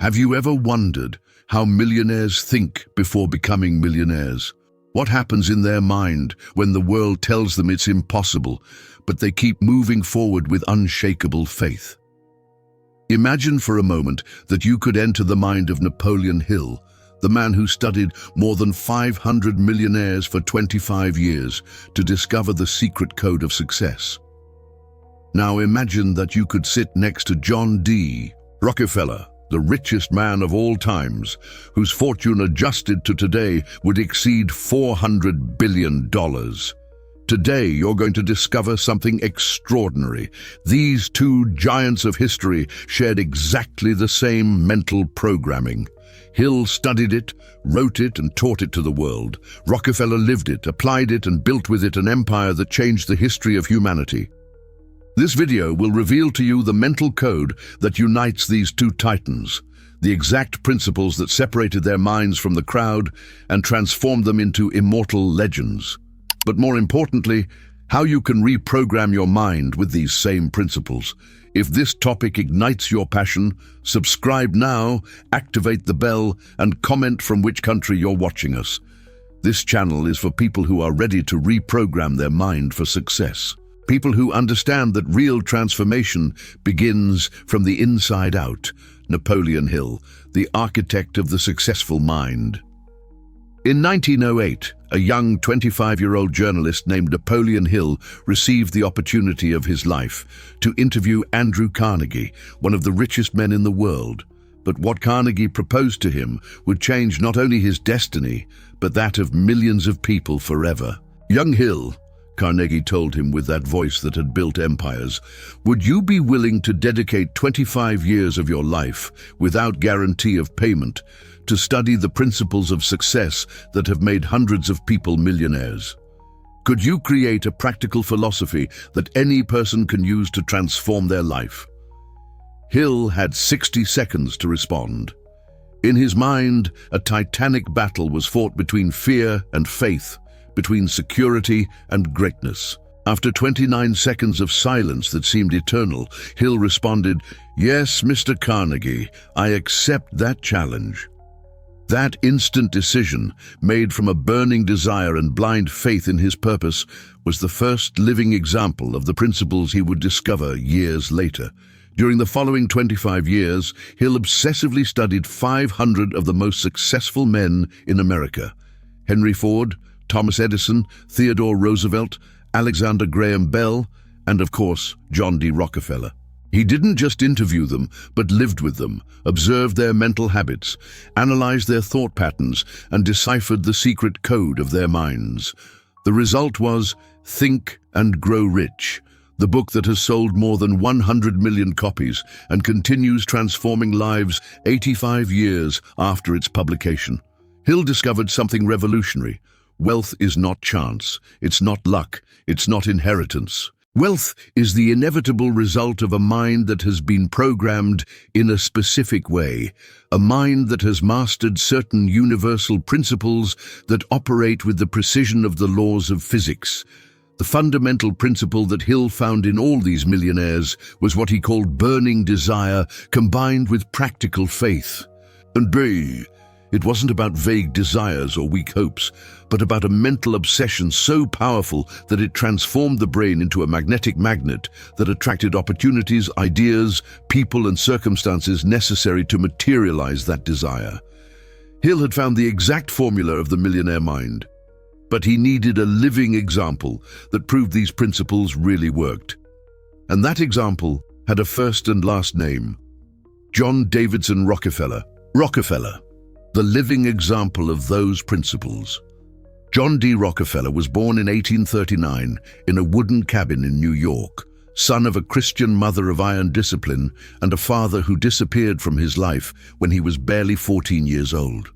Have you ever wondered how millionaires think before becoming millionaires? What happens in their mind when the world tells them it's impossible, but they keep moving forward with unshakable faith? Imagine for a moment that you could enter the mind of Napoleon Hill, the man who studied more than 500 millionaires for 25 years to discover the secret code of success. Now imagine that you could sit next to John D. Rockefeller, the richest man of all times, whose fortune adjusted to today would exceed $400 billion. Today, you're going to discover something extraordinary. These two giants of history shared exactly the same mental programming. Hill studied it, wrote it, and taught it to the world. Rockefeller lived it, applied it, and built with it an empire that changed the history of humanity. This video will reveal to you the mental code that unites these two titans, the exact principles that separated their minds from the crowd and transformed them into immortal legends. But more importantly, how you can reprogram your mind with these same principles. If this topic ignites your passion, subscribe now, activate the bell, and comment from which country you're watching us. This channel is for people who are ready to reprogram their mind for success. People who understand that real transformation begins from the inside out. Napoleon Hill, the architect of the successful mind. In 1908, a young 25-year-old journalist named Napoleon Hill received the opportunity of his life to interview Andrew Carnegie, one of the richest men in the world. But what Carnegie proposed to him would change not only his destiny, but that of millions of people forever. "Young Hill," Carnegie told him with that voice that had built empires, "would you be willing to dedicate 25 years of your life, without guarantee of payment, to study the principles of success that have made hundreds of people millionaires? Could you create a practical philosophy that any person can use to transform their life?" Hill had 60 seconds to respond. In his mind, a titanic battle was fought between fear and faith, between security and greatness. After 29 seconds of silence that seemed eternal, Hill responded, "Yes, Mr. Carnegie, I accept that challenge." That instant decision, made from a burning desire and blind faith in his purpose, was the first living example of the principles he would discover years later. During the following 25 years, Hill obsessively studied 500 of the most successful men in America: Henry Ford, Thomas Edison, Theodore Roosevelt, Alexander Graham Bell, and of course, John D. Rockefeller. He didn't just interview them, but lived with them, observed their mental habits, analyzed their thought patterns, and deciphered the secret code of their minds. The result was Think and Grow Rich, the book that has sold more than 100 million copies and continues transforming lives 85 years after its publication. Hill discovered something revolutionary. Wealth is not chance, it's not luck, it's not inheritance. Wealth is the inevitable result of a mind that has been programmed in a specific way, a mind that has mastered certain universal principles that operate with the precision of the laws of physics. The fundamental principle that Hill found in all these millionaires was what he called burning desire combined with practical faith. And it wasn't about vague desires or weak hopes, but about a mental obsession so powerful that it transformed the brain into a magnetic magnet that attracted opportunities, ideas, people, and circumstances necessary to materialize that desire. Hill had found the exact formula of the millionaire mind, but he needed a living example that proved these principles really worked. And that example had a first and last name: John Davidson Rockefeller. Rockefeller, the living example of those principles. John D. Rockefeller was born in 1839 in a wooden cabin in New York, son of a Christian mother of iron discipline and a father who disappeared from his life when he was barely 14 years old.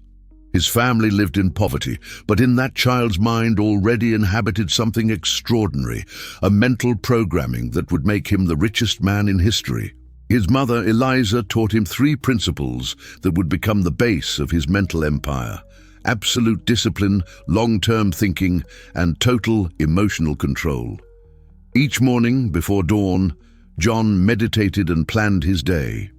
His family lived in poverty, but in that child's mind already inhabited something extraordinary, a mental programming that would make him the richest man in history. His mother, Eliza, taught him 3 principles that would become the base of his mental empire: absolute discipline, long-term thinking, and total emotional control. Each morning, before dawn, John meditated and planned his day.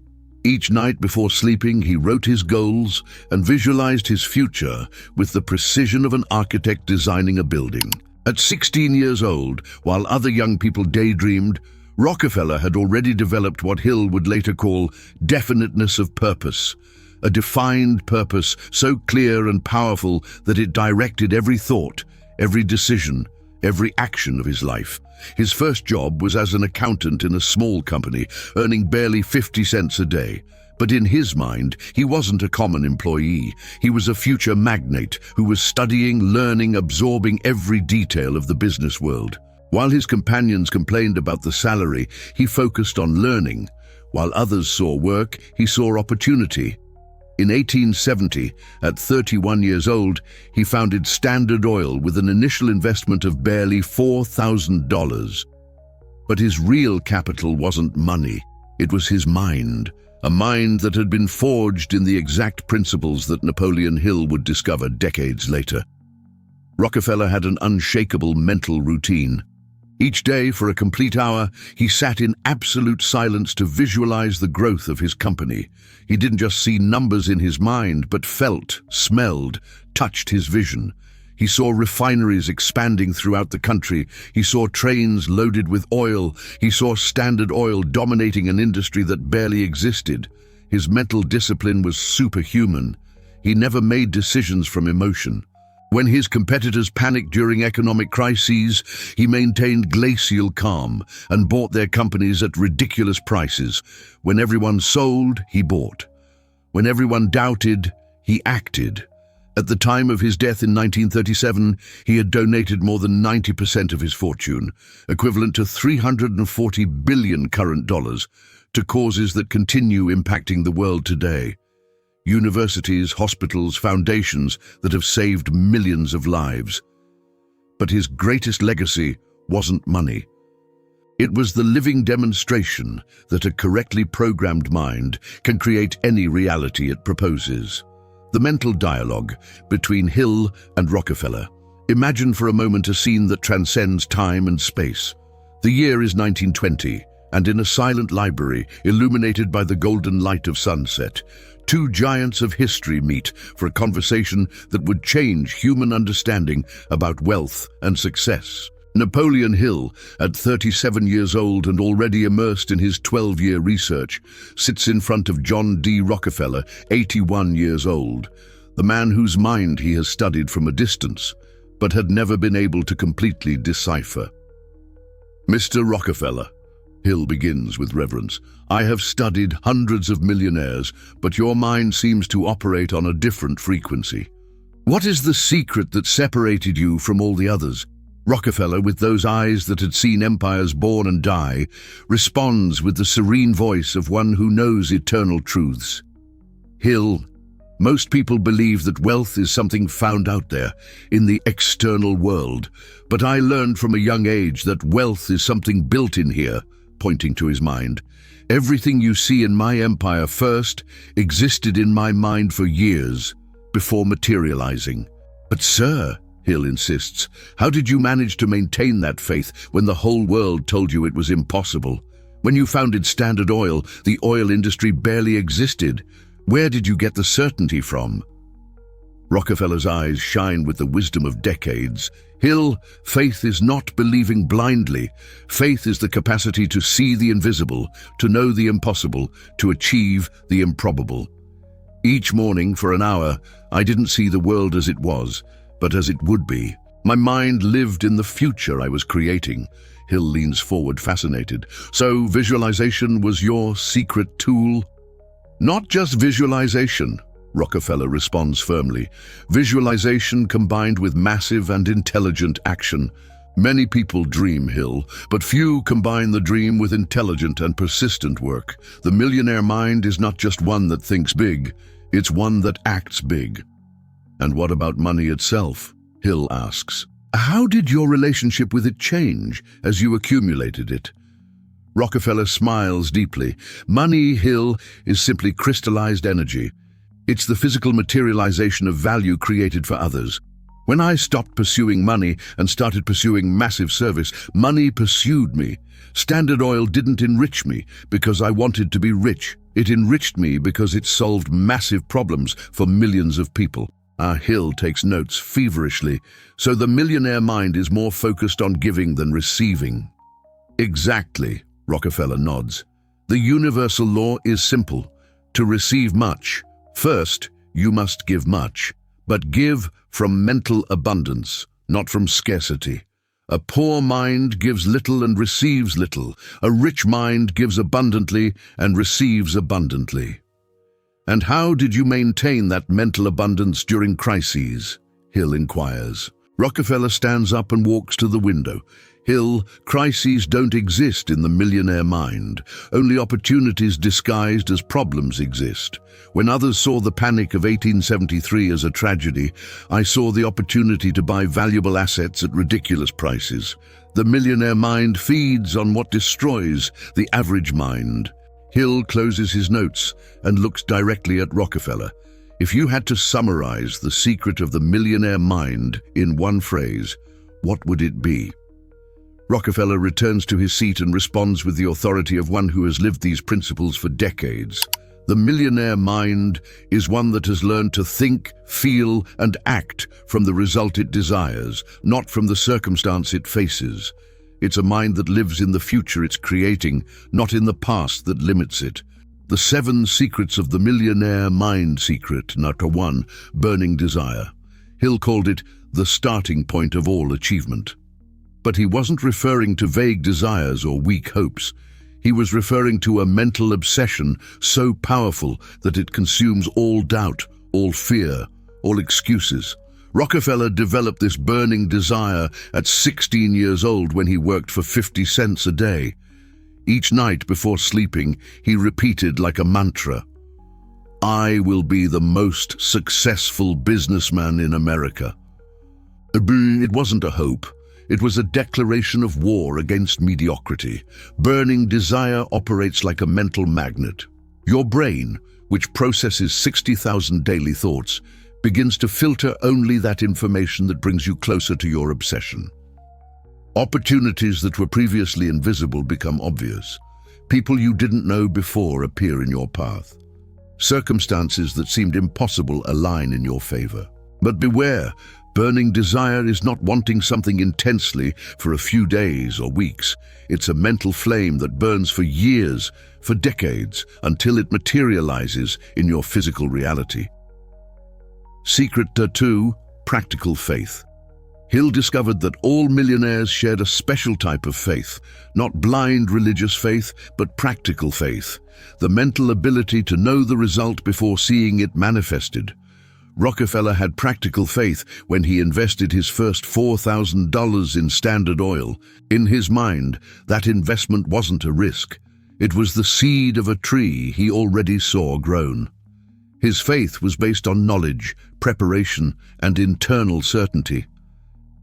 Each night before sleeping, he wrote his goals and visualized his future with the precision of an architect designing a building. At 16 years old, while other young people daydreamed, Rockefeller had already developed what Hill would later call definiteness of purpose, a defined purpose so clear and powerful that it directed every thought, every decision, every action of his life. His first job was as an accountant in a small company, earning barely 50 cents a day. But in his mind, he wasn't a common employee. He was a future magnate who was studying, learning, absorbing every detail of the business world. While his companions complained about the salary, he focused on learning. While others saw work, he saw opportunity. In 1870, at 31 years old, he founded Standard Oil with an initial investment of barely $4,000. But his real capital wasn't money, it was his mind, a mind that had been forged in the exact principles that Napoleon Hill would discover decades later. Rockefeller had an unshakable mental routine. Each day, for a complete hour, he sat in absolute silence to visualize the growth of his company. He didn't just see numbers in his mind, but felt, smelled, touched his vision. He saw refineries expanding throughout the country. He saw trains loaded with oil. He saw Standard Oil dominating an industry that barely existed. His mental discipline was superhuman. He never made decisions from emotion. When his competitors panicked during economic crises, he maintained glacial calm and bought their companies at ridiculous prices. When everyone sold, he bought. When everyone doubted, he acted. At the time of his death in 1937, he had donated more than 90% of his fortune, equivalent to 340 billion current dollars, to causes that continue impacting the world today. Universities, hospitals, foundations that have saved millions of lives. But his greatest legacy wasn't money. It was the living demonstration that a correctly programmed mind can create any reality it proposes. The mental dialogue between Hill and Rockefeller. Imagine for a moment a scene that transcends time and space. The year is 1920, and in a silent library, illuminated by the golden light of sunset, two giants of history meet for a conversation that would change human understanding about wealth and success. Napoleon Hill, at 37 years old and already immersed in his 12-year research, sits in front of John D. Rockefeller, 81 years old, the man whose mind he has studied from a distance, but had never been able to completely decipher. Mr. Rockefeller, Hill begins with reverence, I have studied hundreds of millionaires, but your mind seems to operate on a different frequency. What is the secret that separated you from all the others? Rockefeller, with those eyes that had seen empires born and die, responds with the serene voice of one who knows eternal truths. Hill, most people believe that wealth is something found out there, in the external world, but I learned from a young age that wealth is something built in here, pointing to his mind. Everything you see in my empire first existed in my mind for years, before materializing. But sir, Hill insists, how did you manage to maintain that faith when the whole world told you it was impossible? When you founded Standard Oil, the oil industry barely existed. Where did you get the certainty from? Rockefeller's eyes shine with the wisdom of decades. Hill, faith is not believing blindly. Faith is the capacity to see the invisible, to know the impossible, to achieve the improbable. Each morning for an hour, I didn't see the world as it was, but as it would be. My mind lived in the future I was creating. Hill leans forward, fascinated. So visualization was your secret tool? Not just visualization, Rockefeller responds firmly. Visualization combined with massive and intelligent action. Many people dream, Hill, but few combine the dream with intelligent and persistent work. The millionaire mind is not just one that thinks big, it's one that acts big. And what about money itself? Hill asks. How did your relationship with it change as you accumulated it? Rockefeller smiles deeply. Money, Hill, is simply crystallized energy. It's the physical materialization of value created for others. When I stopped pursuing money and started pursuing massive service, money pursued me. Standard Oil didn't enrich me because I wanted to be rich. It enriched me because it solved massive problems for millions of people. Hill takes notes feverishly, so the millionaire mind is more focused on giving than receiving. Exactly, Rockefeller nods. The universal law is simple. To receive much, first, you must give much, but give from mental abundance, not from scarcity. A poor mind gives little and receives little. A rich mind gives abundantly and receives abundantly. And how did you maintain that mental abundance during crises? Hill inquires. Rockefeller stands up and walks to the window. Hill, crises don't exist in the millionaire mind. Only opportunities disguised as problems exist. When others saw the panic of 1873 as a tragedy, I saw the opportunity to buy valuable assets at ridiculous prices. The millionaire mind feeds on what destroys the average mind. Hill closes his notes and looks directly at Rockefeller. If you had to summarize the secret of the millionaire mind in one phrase, what would it be? Rockefeller returns to his seat and responds with the authority of one who has lived these principles for decades. The millionaire mind is one that has learned to think, feel, and act from the result it desires, not from the circumstance it faces. It's a mind that lives in the future it's creating, not in the past that limits it. The 7 secrets of the millionaire mind secret. Number 1, burning desire. Hill called it the starting point of all achievement. But he wasn't referring to vague desires or weak hopes. He was referring to a mental obsession so powerful that it consumes all doubt, all fear, all excuses. Rockefeller developed this burning desire at 16 years old when he worked for 50 cents a day. Each night before sleeping, he repeated like a mantra, "I will be the most successful businessman in America." It wasn't a hope. It was a declaration of war against mediocrity. Burning desire operates like a mental magnet. Your brain, which processes 60,000 daily thoughts, begins to filter only that information that brings you closer to your obsession. Opportunities that were previously invisible become obvious. People you didn't know before appear in your path. Circumstances that seemed impossible align in your favor. But beware, burning desire is not wanting something intensely for a few days or weeks. It's a mental flame that burns for years, for decades, until it materializes in your physical reality. Secret 2, practical faith. Hill discovered that all millionaires shared a special type of faith, not blind religious faith, but practical faith, the mental ability to know the result before seeing it manifested. Rockefeller had practical faith when he invested his first $4,000 in Standard Oil. In his mind, that investment wasn't a risk. It was the seed of a tree he already saw grown. His faith was based on knowledge, preparation, and internal certainty.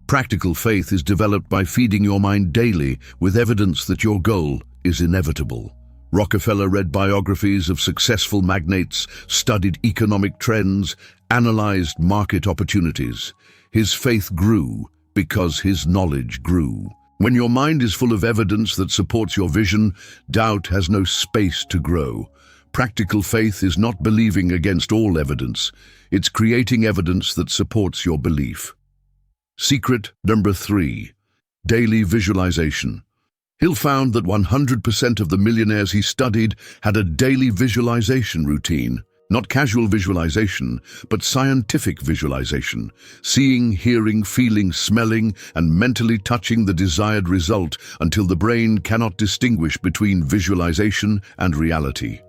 Practical faith is developed by feeding your mind daily with evidence that your goal is inevitable. Rockefeller read biographies of successful magnates, studied economic trends, analyzed market opportunities. His faith grew because his knowledge grew. When your mind is full of evidence that supports your vision, doubt has no space to grow. Practical faith is not believing against all evidence. It's creating evidence that supports your belief. Secret number 3, daily visualization. Hill found that 100% of the millionaires he studied had a daily visualization routine. Not casual visualization, but scientific visualization, seeing, hearing, feeling, smelling, and mentally touching the desired result until the brain cannot distinguish between visualization and reality.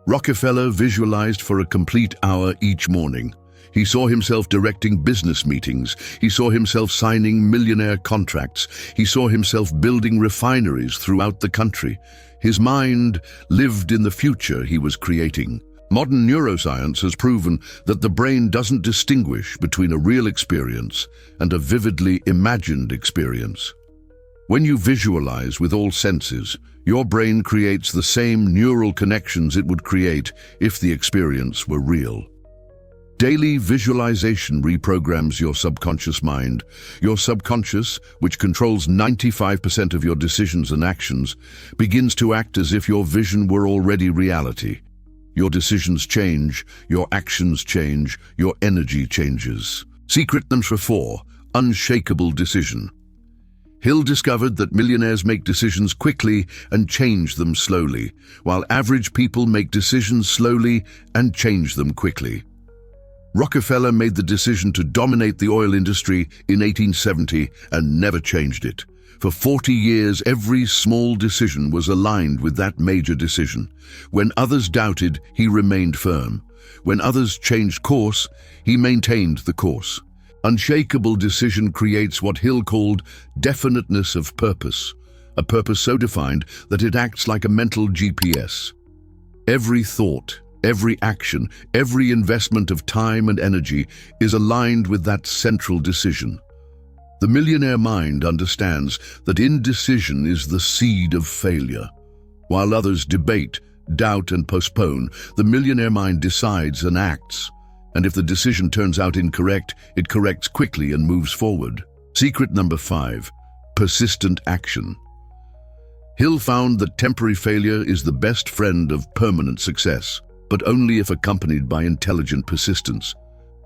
Rockefeller visualized for a complete hour each morning. He saw himself directing business meetings. He saw himself signing millionaire contracts. He saw himself building refineries throughout the country. His mind lived in the future he was creating. Modern neuroscience has proven that the brain doesn't distinguish between a real experience and a vividly imagined experience. When you visualize with all senses, your brain creates the same neural connections it would create if the experience were real. Daily visualization reprograms your subconscious mind. Your subconscious, which controls 95% of your decisions and actions, begins to act as if your vision were already reality. Your decisions change, your actions change, your energy changes. Secret number 4, unshakable decision. Hill discovered that millionaires make decisions quickly and change them slowly, while average people make decisions slowly and change them quickly. Rockefeller made the decision to dominate the oil industry in 1870 and never changed it. For 40 years, every small decision was aligned with that major decision. When others doubted, he remained firm. When others changed course, he maintained the course. Unshakable decision creates what Hill called definiteness of purpose, a purpose so defined that it acts like a mental GPS. Every thought, every action, every investment of time and energy is aligned with that central decision. The millionaire mind understands that indecision is the seed of failure. While others debate, doubt, and postpone, the millionaire mind decides and acts. And if the decision turns out incorrect, it corrects quickly and moves forward. Secret number 5, persistent action. Hill found that temporary failure is the best friend of permanent success, but only if accompanied by intelligent persistence.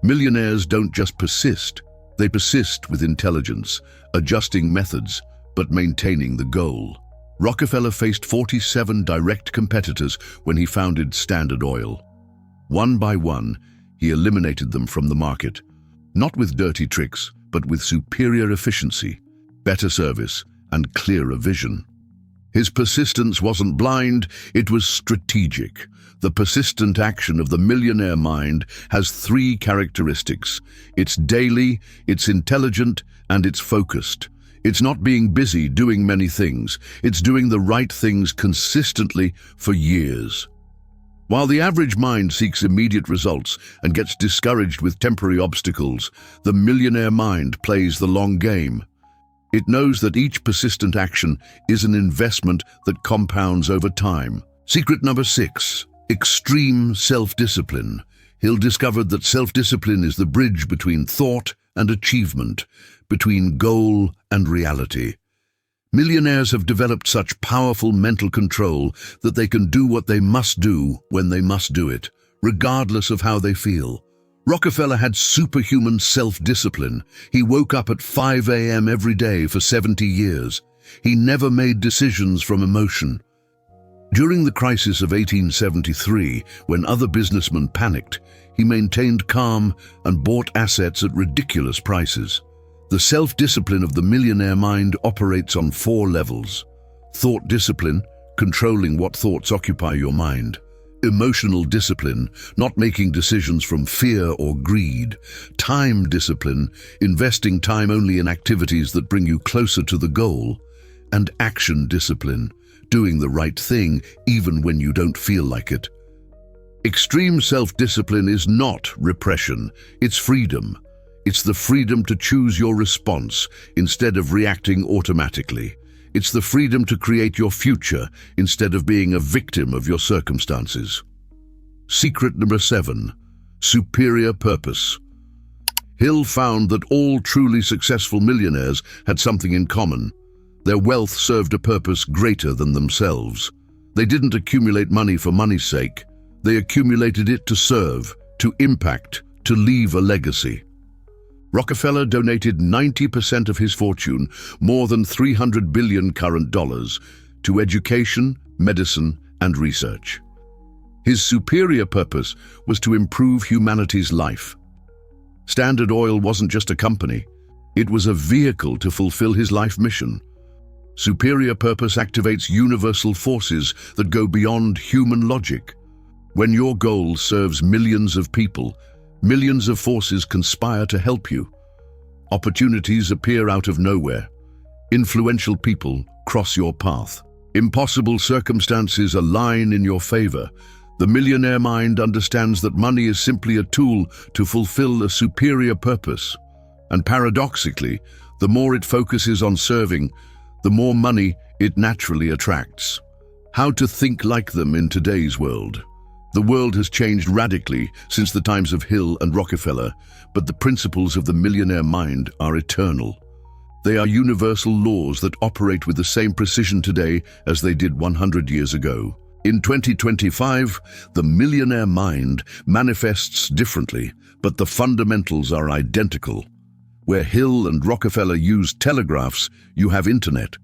Millionaires don't just persist, they persist with intelligence, adjusting methods, but maintaining the goal. Rockefeller faced 47 direct competitors when he founded Standard Oil. One by one, he eliminated them from the market, not with dirty tricks, but with superior efficiency, better service, and clearer vision. His persistence wasn't blind, it was strategic. The persistent action of the millionaire mind has 3 characteristics. It's daily, it's intelligent, and it's focused. It's not being busy doing many things. It's doing the right things consistently for years. While the average mind seeks immediate results and gets discouraged with temporary obstacles, the millionaire mind plays the long game. It knows that each persistent action is an investment that compounds over time. Secret number 6, extreme self-discipline. Hill discovered that self-discipline is the bridge between thought and achievement, between goal and reality. Millionaires have developed such powerful mental control that they can do what they must do when they must do it, regardless of how they feel. Rockefeller had superhuman self-discipline. He woke up at 5 a.m. every day for 70 years. He never made decisions from emotion. During the crisis of 1873, when other businessmen panicked, he maintained calm and bought assets at ridiculous prices. The self-discipline of the millionaire mind operates on 4 levels. Thought discipline, controlling what thoughts occupy your mind. Emotional discipline, not making decisions from fear or greed. Time discipline, investing time only in activities that bring you closer to the goal. And action discipline, doing the right thing even when you don't feel like it. Extreme self-discipline is not repression, it's freedom. It's the freedom to choose your response instead of reacting automatically. It's the freedom to create your future instead of being a victim of your circumstances. Secret number 7, superior purpose. Hill found that all truly successful millionaires had something in common. Their wealth served a purpose greater than themselves. They didn't accumulate money for money's sake. They accumulated it to serve, to impact, to leave a legacy. Rockefeller donated 90% of his fortune, more than $300 billion current dollars, to education, medicine, and research. His superior purpose was to improve humanity's life. Standard Oil wasn't just a company, it was a vehicle to fulfill his life mission. Superior purpose activates universal forces that go beyond human logic. When your goal serves millions of people, millions of forces conspire to help you. Opportunities appear out of nowhere. Influential people cross your path. Impossible circumstances align in your favor. The millionaire mind understands that money is simply a tool to fulfill a superior purpose. And paradoxically, the more it focuses on serving, the more money it naturally attracts. How to think like them in today's world. The world has changed radically since the times of Hill and Rockefeller, but the principles of the millionaire mind are eternal. They are universal laws that operate with the same precision today as they did 100 years ago. In 2025, the millionaire mind manifests differently, but the fundamentals are identical. Where Hill and Rockefeller used telegraphs, you have internet.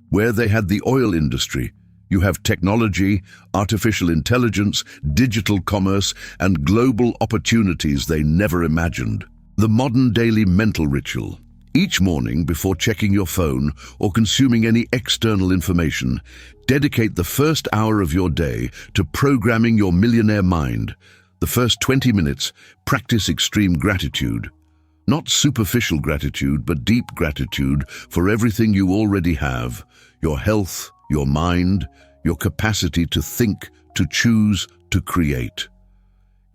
Where they had the oil industry, you have technology, artificial intelligence, digital commerce, and global opportunities they never imagined. The modern daily mental ritual. Each morning, before checking your phone or consuming any external information, dedicate the first hour of your day to programming your millionaire mind. The first 20 minutes, practice extreme gratitude. Not superficial gratitude, but deep gratitude for everything you already have. Your health, your mind, your capacity to think, to choose, to create.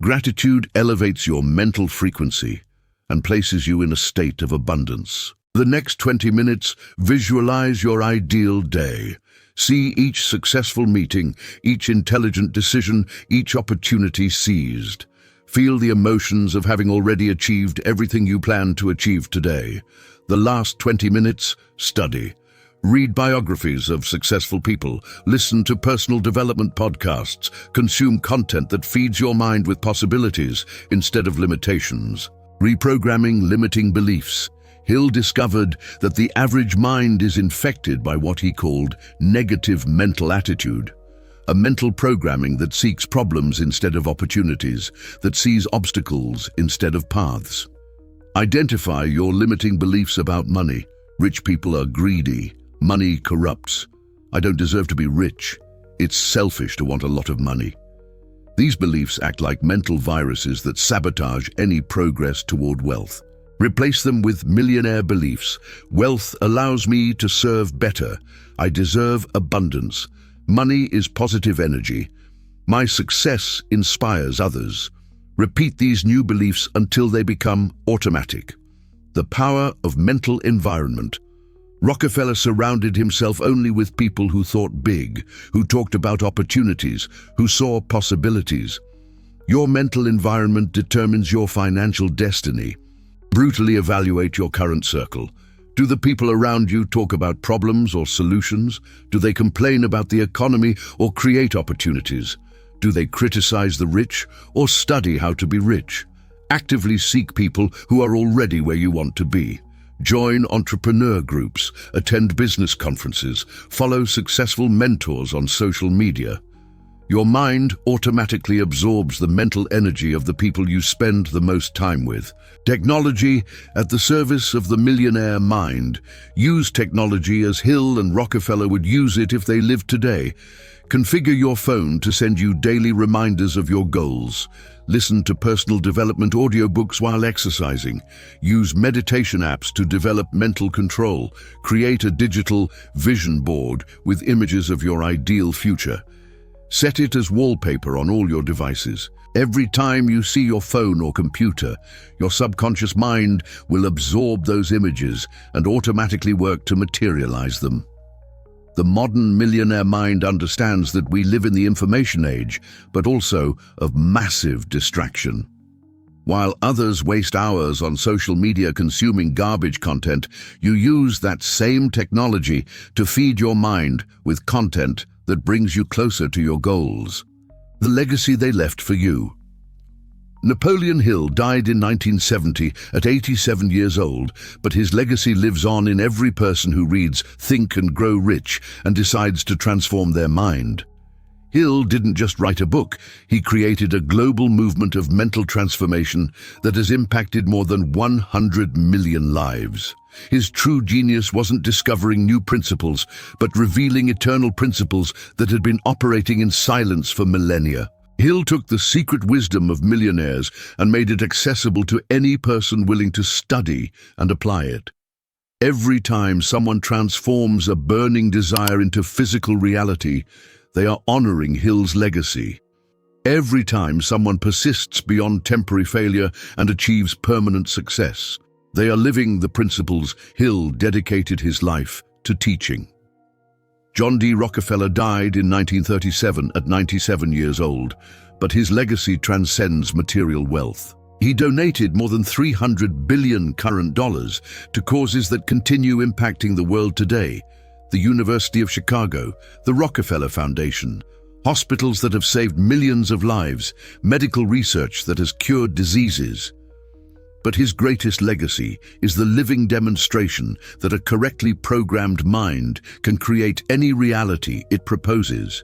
Gratitude elevates your mental frequency and places you in a state of abundance. The next 20 minutes, visualize your ideal day. See each successful meeting, each intelligent decision, each opportunity seized. Feel the emotions of having already achieved everything you plan to achieve today. The last 20 minutes, study. Read biographies of successful people, listen to personal development podcasts, consume content that feeds your mind with possibilities instead of limitations. Reprogramming limiting beliefs. Hill discovered that the average mind is infected by what he called negative mental attitude. A mental programming that seeks problems instead of opportunities, that sees obstacles instead of paths. Identify your limiting beliefs about money. Rich people are greedy. Money corrupts. I don't deserve to be rich. It's selfish to want a lot of money. These beliefs act like mental viruses that sabotage any progress toward wealth. Replace them with millionaire beliefs. Wealth allows me to serve better. I deserve abundance. Money is positive energy. My success inspires others. Repeat these new beliefs until they become automatic. The power of mental environment. Rockefeller surrounded himself only with people who thought big, who talked about opportunities, who saw possibilities. Your mental environment determines your financial destiny. Brutally evaluate your current circle. Do the people around you talk about problems or solutions? Do they complain about the economy or create opportunities? Do they criticize the rich or study how to be rich? Actively seek people who are already where you want to be. Join entrepreneur groups, attend business conferences, follow successful mentors on social media. Your mind automatically absorbs the mental energy of the people you spend the most time with. Technology at the service of the millionaire mind. Use technology as Hill and Rockefeller would use it if they lived today. Configure your phone to send you daily reminders of your goals. Listen to personal development audiobooks while exercising. Use meditation apps to develop mental control. Create a digital vision board with images of your ideal future. Set it as wallpaper on all your devices. Every time you see your phone or computer, your subconscious mind will absorb those images and automatically work to materialize them. The modern millionaire mind understands that we live in the information age, but also of massive distraction. While others waste hours on social media consuming garbage content, you use that same technology to feed your mind with content that brings you closer to your goals. The legacy they left for you. Napoleon Hill died in 1970 at 87 years old, but his legacy lives on in every person who reads Think and Grow Rich and decides to transform their mind. Hill didn't just write a book, he created a global movement of mental transformation that has impacted more than 100 million lives. His true genius wasn't discovering new principles, but revealing eternal principles that had been operating in silence for millennia. Hill took the secret wisdom of millionaires and made it accessible to any person willing to study and apply it. Every time someone transforms a burning desire into physical reality, they are honoring Hill's legacy. Every time someone persists beyond temporary failure and achieves permanent success, they are living the principles Hill dedicated his life to teaching. John D. Rockefeller died in 1937 at 97 years old, but his legacy transcends material wealth. He donated more than $300 billion current dollars to causes that continue impacting the world today: the University of Chicago, the Rockefeller Foundation, hospitals that have saved millions of lives, medical research that has cured diseases. But his greatest legacy is the living demonstration that a correctly programmed mind can create any reality it proposes.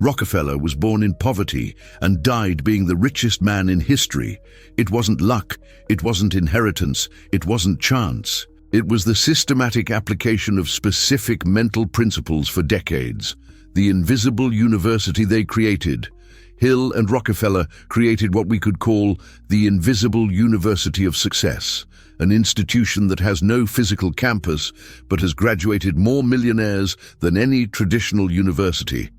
Rockefeller was born in poverty and died being the richest man in history. It wasn't luck, it wasn't inheritance, it wasn't chance. It was the systematic application of specific mental principles for decades. The invisible university they created. Hill and Rockefeller created what we could call the invisible University of Success, an institution that has no physical campus but has graduated more millionaires than any traditional university.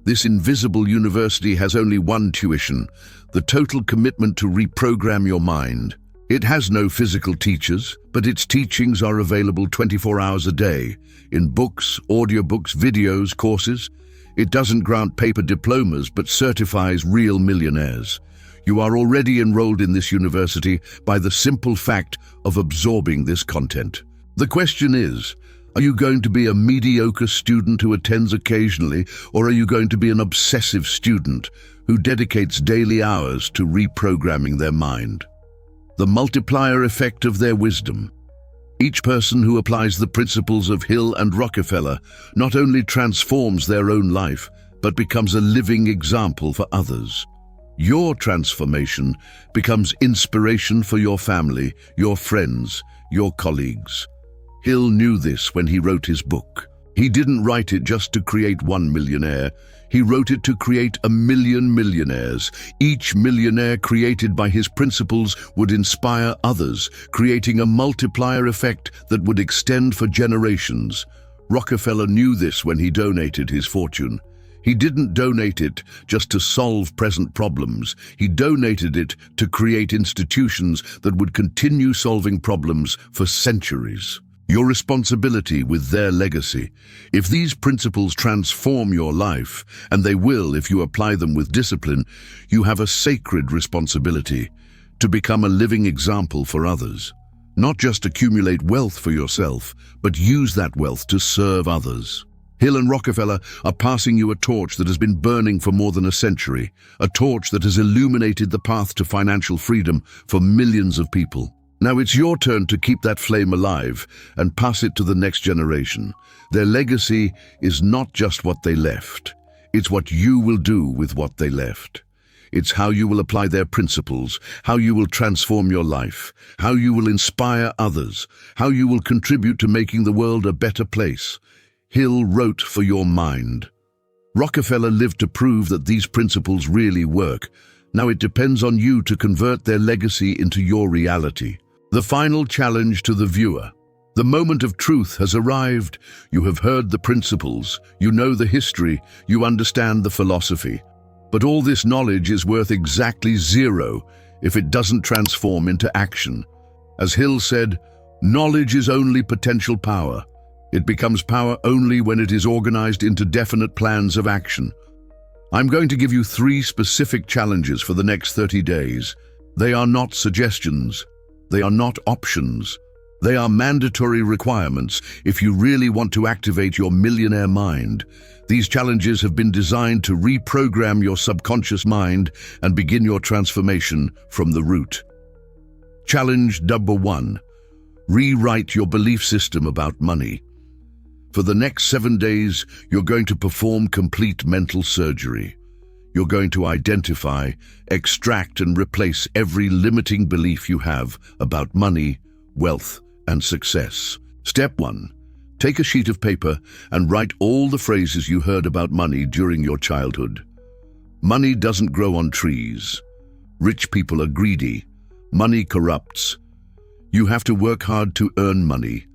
This invisible university has only one tuition: the total commitment to reprogram your mind. It has no physical teachers, but its teachings are available 24 hours a day, in books, audiobooks, videos, courses. It doesn't grant paper diplomas, but certifies real millionaires. You are already enrolled in this university by the simple fact of absorbing this content. The question is, are you going to be a mediocre student who attends occasionally, or are you going to be an obsessive student who dedicates daily hours to reprogramming their mind? The multiplier effect of their wisdom. Each person who applies the principles of Hill and Rockefeller not only transforms their own life, but becomes a living example for others. Your transformation becomes inspiration for your family, your friends, your colleagues. Hill knew this when he wrote his book. He didn't write it just to create one millionaire. He wrote it to create 1,000,000 millionaires. Each millionaire created by his principles would inspire others, creating a multiplier effect that would extend for generations. Rockefeller knew this when he donated his fortune. He didn't donate it just to solve present problems. He donated it to create institutions that would continue solving problems for centuries. Your responsibility with their legacy. If these principles transform your life, and they will if you apply them with discipline, you have a sacred responsibility to become a living example for others. Not just accumulate wealth for yourself, but use that wealth to serve others. Hill and Rockefeller are passing you a torch that has been burning for more than a century, a torch that has illuminated the path to financial freedom for millions of people. Now it's your turn to keep that flame alive and pass it to the next generation. Their legacy is not just what they left. It's what you will do with what they left. It's how you will apply their principles, how you will transform your life, how you will inspire others, how you will contribute to making the world a better place. Hill wrote for your mind. Rockefeller lived to prove that these principles really work. Now it depends on you to convert their legacy into your reality. The final challenge to the viewer. The moment of truth has arrived. You have heard the principles, you know the history, you understand the philosophy. But all this knowledge is worth exactly zero if it doesn't transform into action. As Hill said, knowledge is only potential power. It becomes power only when it is organized into definite plans of action. I'm going to give you 3 specific challenges for the next 30 days. They are not suggestions. They are not options. They are mandatory requirements if you really want to activate your millionaire mind. These challenges have been designed to reprogram your subconscious mind and begin your transformation from the root. Challenge number 1. Rewrite your belief system about money. For the next 7 days, you're going to perform complete mental surgery. You're going to identify, extract, and replace every limiting belief you have about money, wealth, and success. Step 1. Take a sheet of paper and write all the phrases you heard about money during your childhood. Money doesn't grow on trees. Rich people are greedy. Money corrupts. You have to work hard to earn money.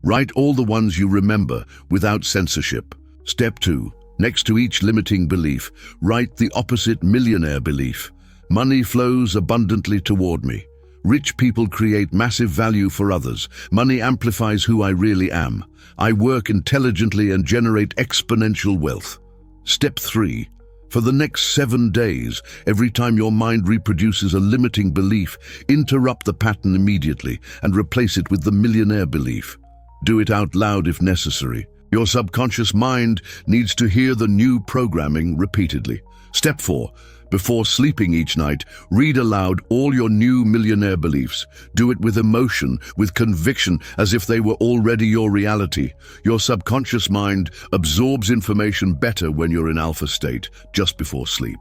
Write all the ones you remember without censorship. Step 2. Next to each limiting belief, write the opposite millionaire belief. Money flows abundantly toward me. Rich people create massive value for others. Money amplifies who I really am. I work intelligently and generate exponential wealth. Step 3. For the next 7 days, every time your mind reproduces a limiting belief, interrupt the pattern immediately and replace it with the millionaire belief. Do it out loud if necessary. Your subconscious mind needs to hear the new programming repeatedly. Step 4. Before sleeping each night, read aloud all your new millionaire beliefs. Do it with emotion, with conviction, as if they were already your reality. Your subconscious mind absorbs information better when you're in alpha state, just before sleep.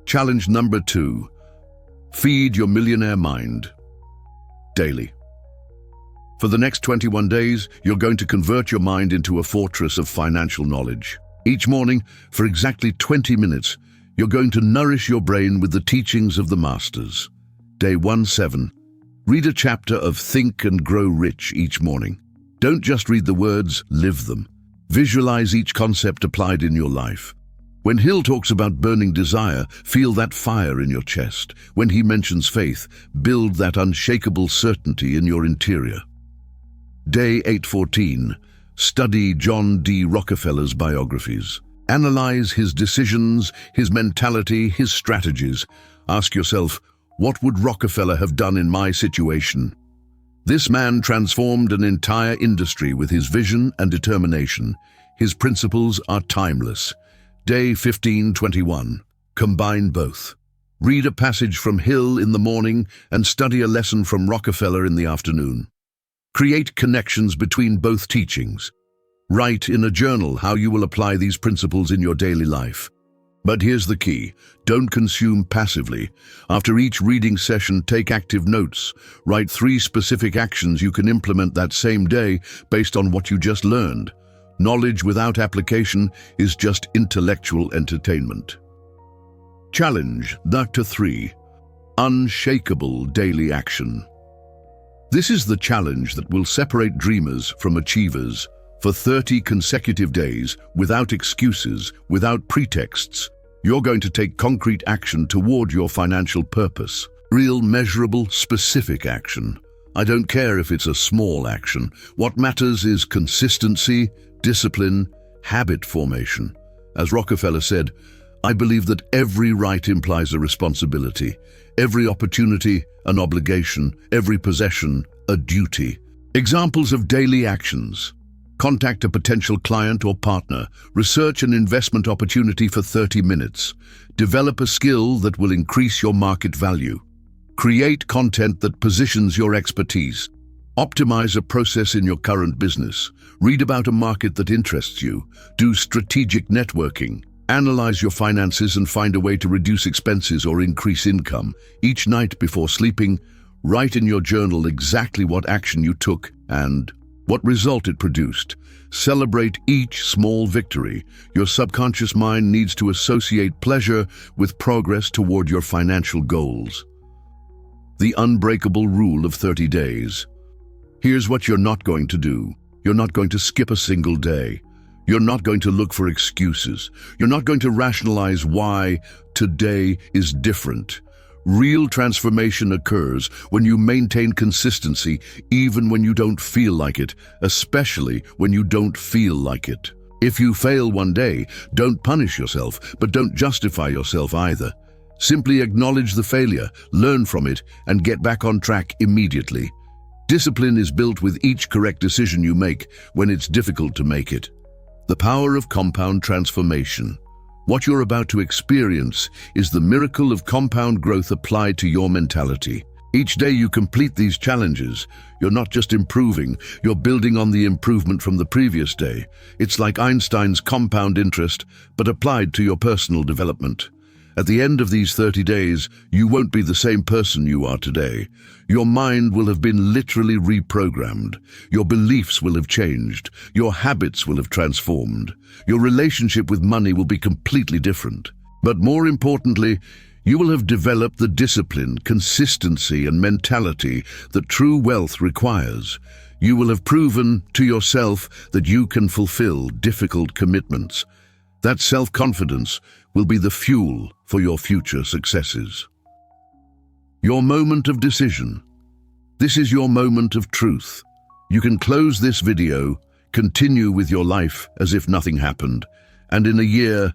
Challenge number 2. Feed your millionaire mind daily. For the next 21 days, you're going to convert your mind into a fortress of financial knowledge. Each morning, for exactly 20 minutes, you're going to nourish your brain with the teachings of the masters. Day 17. Read a chapter of Think and Grow Rich each morning. Don't just read the words, live them. Visualize each concept applied in your life. When Hill talks about burning desire, feel that fire in your chest. When he mentions faith, build that unshakable certainty in your interior. Day 814. Study John D. Rockefeller's biographies. Analyze his decisions, his mentality, his strategies. Ask yourself, what would Rockefeller have done in my situation? This man transformed an entire industry with his vision and determination. His principles are timeless. Day 1521. Combine both. Read a passage from Hill in the morning and study a lesson from Rockefeller in the afternoon. Create connections between both teachings. Write in a journal how you will apply these principles in your daily life. But here's the key. Don't consume passively. After each reading session, take active notes. Write 3 specific actions you can implement that same day based on what you just learned. Knowledge without application is just intellectual entertainment. Challenge Dr. 3. Unshakable daily action. This is the challenge that will separate dreamers from achievers. For 30 consecutive days, without excuses, without pretexts, you're going to take concrete action toward your financial purpose. Real, measurable, specific action. I don't care if it's a small action. What matters is consistency, discipline, habit formation. As Rockefeller said, I believe that every right implies a responsibility, every opportunity, an obligation, every possession, a duty. Examples of daily actions. Contact a potential client or partner. Research an investment opportunity for 30 minutes. Develop a skill that will increase your market value. Create content that positions your expertise. Optimize a process in your current business. Read about a market that interests you. Do strategic networking. Analyze your finances and find a way to reduce expenses or increase income. Each night before sleeping, write in your journal exactly what action you took and what result it produced. Celebrate each small victory. Your subconscious mind needs to associate pleasure with progress toward your financial goals. The unbreakable rule of 30 days. Here's what you're not going to do. You're not going to skip a single day. You're not going to look for excuses. You're not going to rationalize why today is different. Real transformation occurs when you maintain consistency even when you don't feel like it, especially when you don't feel like it. If you fail one day, don't punish yourself, but don't justify yourself either. Simply acknowledge the failure, learn from it, and get back on track immediately. Discipline is built with each correct decision you make when it's difficult to make it. The power of compound transformation. What you're about to experience is the miracle of compound growth applied to your mentality. Each day you complete these challenges, you're not just improving, you're building on the improvement from the previous day. It's like Einstein's compound interest, but applied to your personal development. At the end of these 30 days, you won't be the same person you are today. Your mind will have been literally reprogrammed. Your beliefs will have changed. Your habits will have transformed. Your relationship with money will be completely different. But more importantly, you will have developed the discipline, consistency, and mentality that true wealth requires. You will have proven to yourself that you can fulfill difficult commitments. That self-confidence will be the fuel for your future successes. Your moment of decision. This is your moment of truth. You can close this video, continue with your life as if nothing happened, and in a year,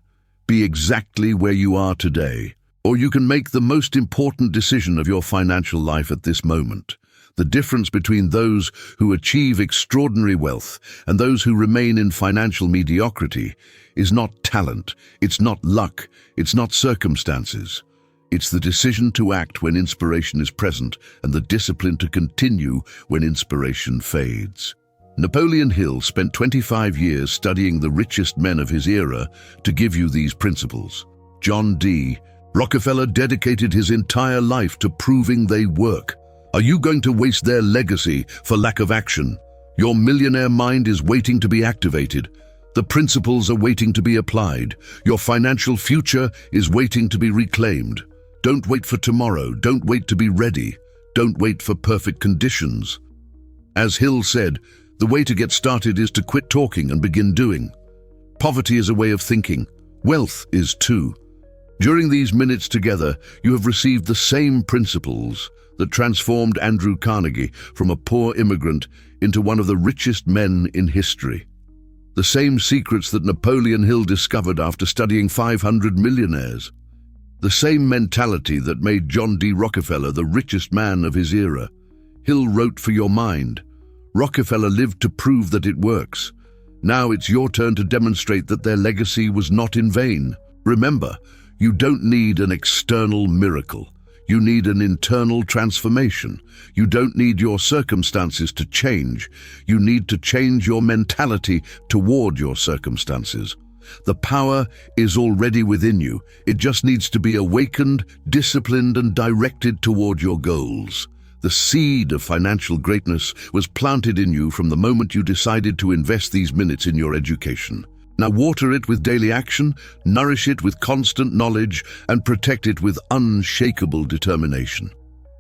be exactly where you are today. Or you can make the most important decision of your financial life at this moment. The difference between those who achieve extraordinary wealth and those who remain in financial mediocrity is not talent, it's not luck, it's not circumstances. It's the decision to act when inspiration is present and the discipline to continue when inspiration fades. Napoleon Hill spent 25 years studying the richest men of his era to give you these principles. John D. Rockefeller dedicated his entire life to proving they work. Are you going to waste their legacy for lack of action? Your millionaire mind is waiting to be activated. The principles are waiting to be applied. Your financial future is waiting to be reclaimed. Don't wait for tomorrow. Don't wait to be ready. Don't wait for perfect conditions. As Hill said, the way to get started is to quit talking and begin doing. Poverty is a way of thinking. Wealth is too. During these minutes together, you have received the same principles that transformed Andrew Carnegie from a poor immigrant into one of the richest men in history. The same secrets that Napoleon Hill discovered after studying 500 millionaires. The same mentality that made John D. Rockefeller the richest man of his era. Hill wrote for your mind. Rockefeller lived to prove that it works. Now it's your turn to demonstrate that their legacy was not in vain. Remember, you don't need an external miracle. You need an internal transformation. You don't need your circumstances to change. You need to change your mentality toward your circumstances. The power is already within you. It just needs to be awakened, disciplined, and directed toward your goals. The seed of financial greatness was planted in you from the moment you decided to invest these minutes in your education. Now water it with daily action, nourish it with constant knowledge, and protect it with unshakable determination.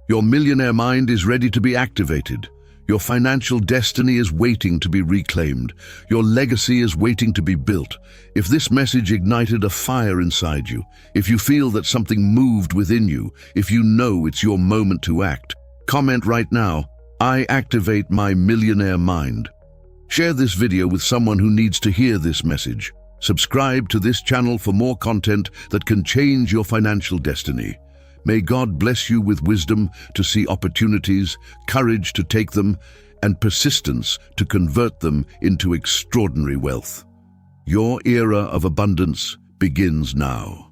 Your millionaire mind is ready to be activated. Your financial destiny is waiting to be reclaimed. Your legacy is waiting to be built. If this message ignited a fire inside you, if you feel that something moved within you, if you know it's your moment to act, comment right now, "I activate my millionaire mind." Share this video with someone who needs to hear this message. Subscribe to this channel for more content that can change your financial destiny. May God bless you with wisdom to see opportunities, courage to take them, and persistence to convert them into extraordinary wealth. Your era of abundance begins now.